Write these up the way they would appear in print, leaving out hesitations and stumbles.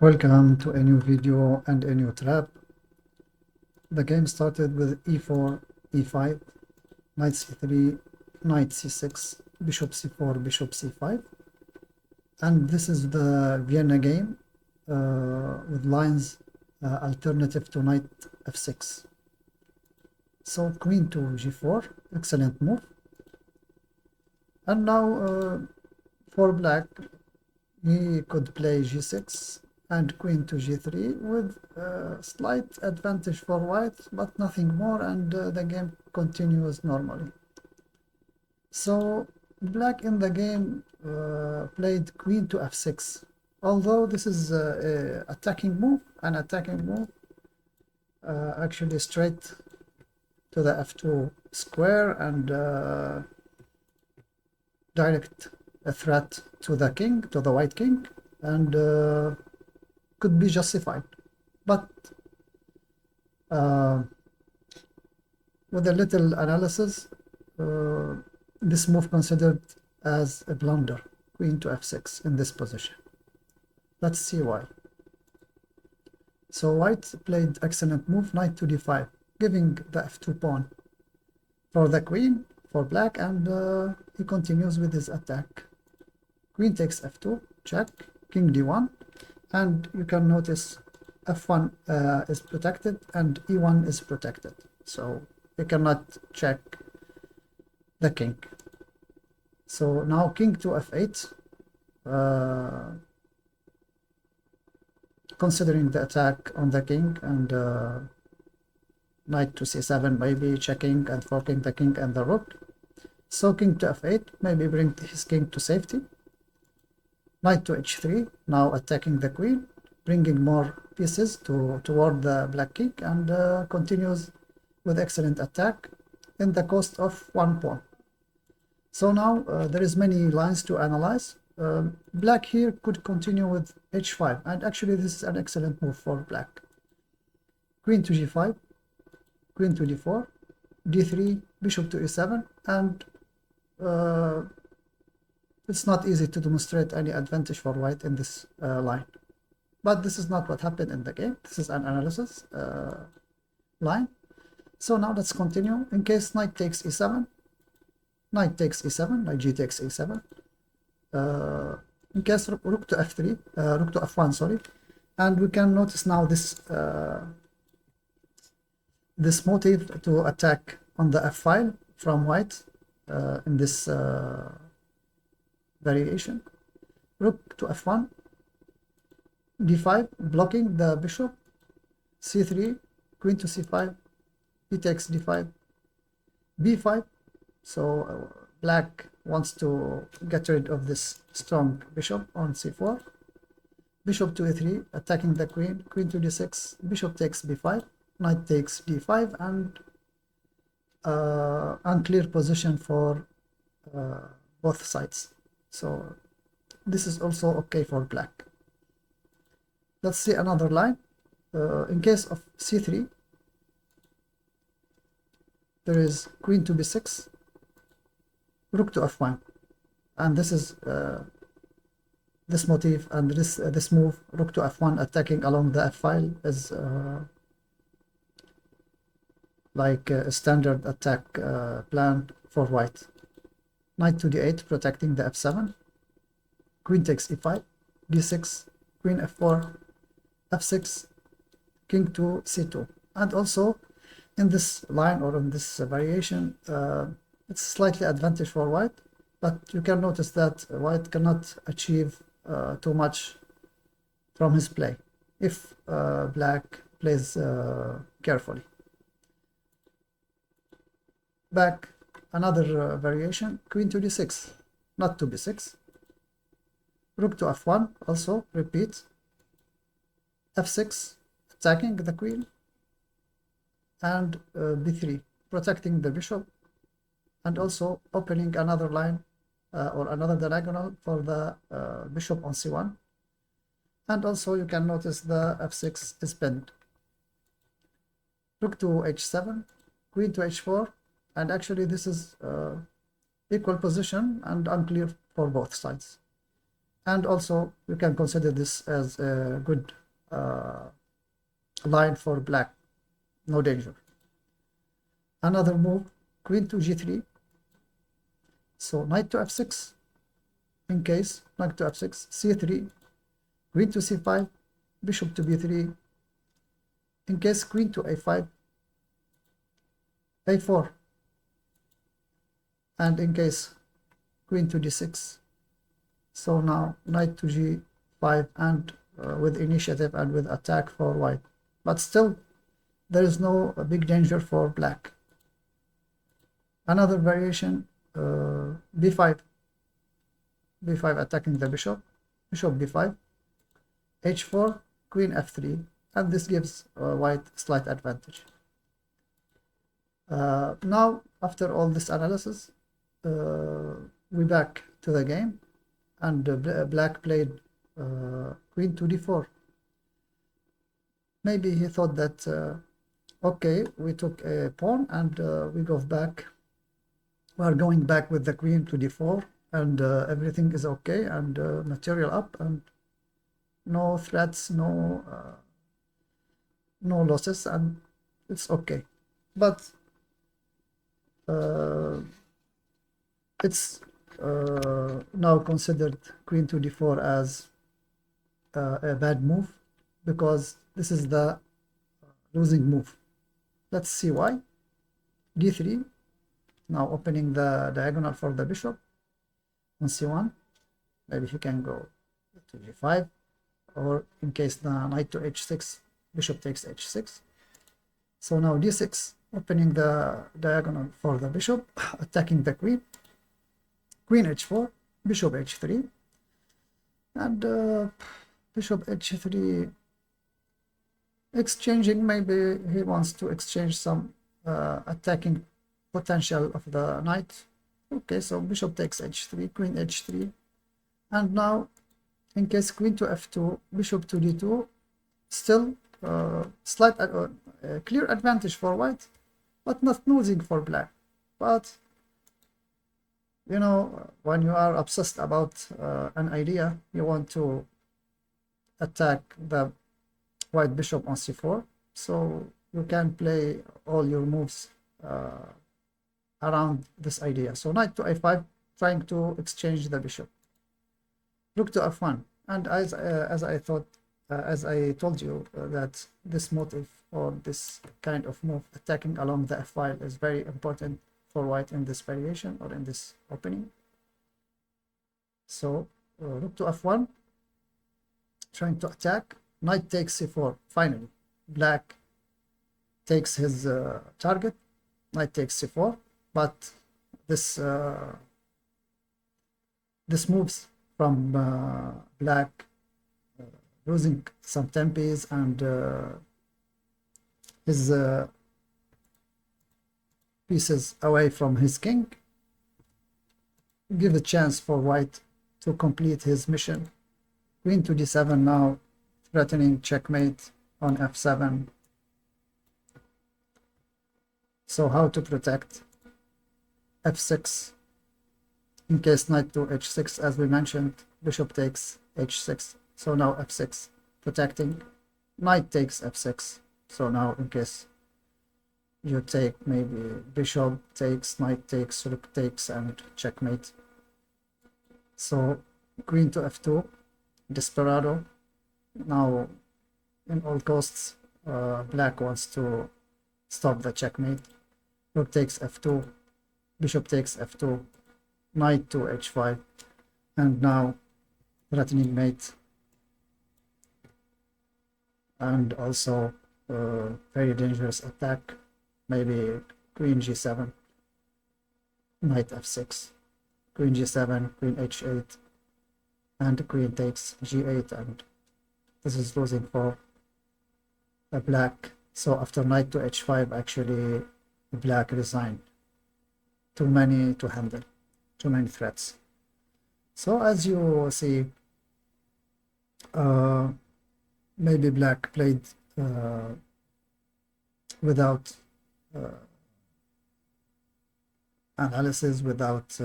Welcome to a new video and a new trap. The game started with e4, e5, knight c3, knight c6, bishop c4, bishop c5. And this is the Vienna game with lines alternative to knight f6. So queen to g4, excellent move. And now for black, he could play g6 and queen to g3 with slight advantage for white, but nothing more, and the game continues normally. So black in the game played queen to f6. Although this is an attacking move, actually straight to the f2 square and direct a threat to the king, to the white king, and could be justified. But with a little analysis, this move considered as a blunder, queen to f6 in this position. Let's see why. So white played excellent move, knight to d5, giving the f2 pawn for the queen for black, and he continues with his attack. Queen takes f2, check, king d1, and you can notice f1 is protected and e1 is protected, so you cannot check the king. So now king to f8, considering the attack on the king, and knight to c7 maybe checking and forking the king and the rook. So king to f8, maybe bring his king to safety. Knight to h3, now attacking the queen, bringing more pieces toward the black king, and continues with excellent attack in the cost of one pawn. So now there is many lines to analyze. Black here could continue with h5, and actually this is an excellent move for black. Queen to g5, queen to d4, d3, bishop to e7, and it's not easy to demonstrate any advantage for white in this line. But this is not what happened in the game. This is an analysis line. So now let's continue. In case knight takes e7, knight takes e7, knight g takes e7. In case rook to f3, rook to f1, sorry. And we can notice now this this motive to attack on the f file from white in this variation. Rook to f1, d5, blocking the bishop, c3, queen to c5, he takes d5, b5. So black wants to get rid of this strong bishop on c4. Bishop to e3, attacking the queen, queen to d6, bishop takes b5, knight takes d5, and unclear position for both sides. So this is also okay for black. Let's see another line. In case of c3, there is queen to b6, rook to f1, and this is this motif and this move, rook to f1, attacking along the f file, is like a standard attack plan for white. Knight to d8, protecting the f7, queen takes e5, d6, queen f4, f6, king to c2. And also in this line, or in this variation, it's slightly advantage for white, but you can notice that white cannot achieve too much from his play if black plays carefully. Back, another variation, queen to d6, not to b6, rook to f1, also repeat, f6, attacking the queen, and b3, protecting the bishop, and also opening another line or another diagonal for the bishop on c1. And also you can notice the f6 is pinned. Rook to h7, queen to h4, and actually this is equal position and unclear for both sides. And also you can consider this as a good line for black, no danger. Another move, queen to g3. So knight to f6, in case knight to f6, c3, queen to c5, bishop to b3, in case queen to a5, a4, and in case queen to d6. So now knight to g5, and with initiative and with attack for white, but still there is no big danger for black. Another variation, b5, b5 attacking the bishop, bishop b5, h4, queen f3, and this gives white slight advantage. Now after all this analysis, we back to the game, and black played queen to d4. Maybe he thought that okay, we took a pawn and we go back, we are going back with the queen to d4, and everything is okay, and material up, and no threats, no losses, and it's okay. But it's now considered queen to d4 as a bad move, because this is the losing move. Let's see why. d3, now opening the diagonal for the bishop on c1. Maybe he can go to g5, or in case the knight to h6, bishop takes h6. So now d6, opening the diagonal for the bishop, attacking the queen, queen h4, bishop h3, and bishop h3, exchanging. Maybe he wants to exchange some attacking potential of the knight. Okay, so bishop takes h3, queen h3, and now in case queen to f2, bishop to d2, still slight clear advantage for white, but not losing for black. But you know, when you are obsessed about an idea, you want to attack the white bishop on c4, so you can play all your moves around this idea. So knight to a5, trying to exchange the bishop, rook to f1, and as I told you, that this motive, or this kind of move, attacking along the f-file, is very important for white in this variation, or in this opening. So rook to f1, trying to attack, knight takes c4. Finally black takes his target, knight takes c4, but this moves from black losing some tempes, and his pieces away from his king, give a chance for white to complete his mission. Queen to d7 now, threatening checkmate on f7. So how to protect? f6, in case knight to h6, as we mentioned, bishop takes h6, so now f6, protecting. Knight takes f6, so now in case you take, maybe bishop takes, knight takes, rook takes, and checkmate. So queen to f2, desperado. Now in all costs, black wants to stop the checkmate. Rook takes f2, bishop takes f2, knight to h5, and now threatening mate, and also very dangerous attack, maybe queen g7, knight f6, queen g7, queen h8, and queen takes g8, and this is losing for black. So after knight to h5, actually black resigned. Too many to handle, too many threats. So as you see, maybe black played without analysis, without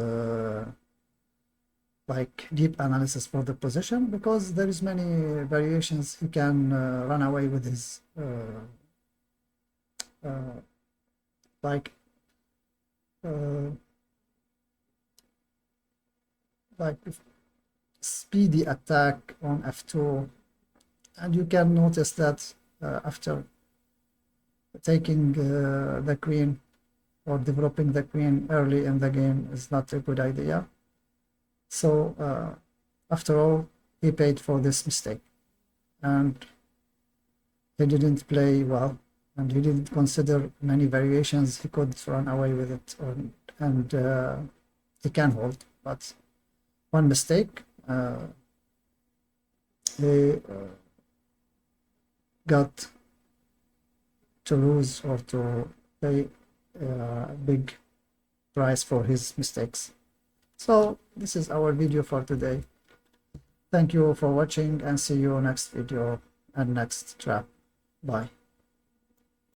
like deep analysis for the position, because there is many variations. He can run away with his like uh, like speedy attack on f2, and you can notice that after taking the queen or developing the queen early in the game is not a good idea. So after all, he paid for this mistake, and he didn't play well, and he didn't consider many variations. He could run away with it, and he can hold, but one mistake, he got to lose or to pay a big price for his mistakes. So this is our video for today. Thank you for watching, and see you next video and next trap. Bye.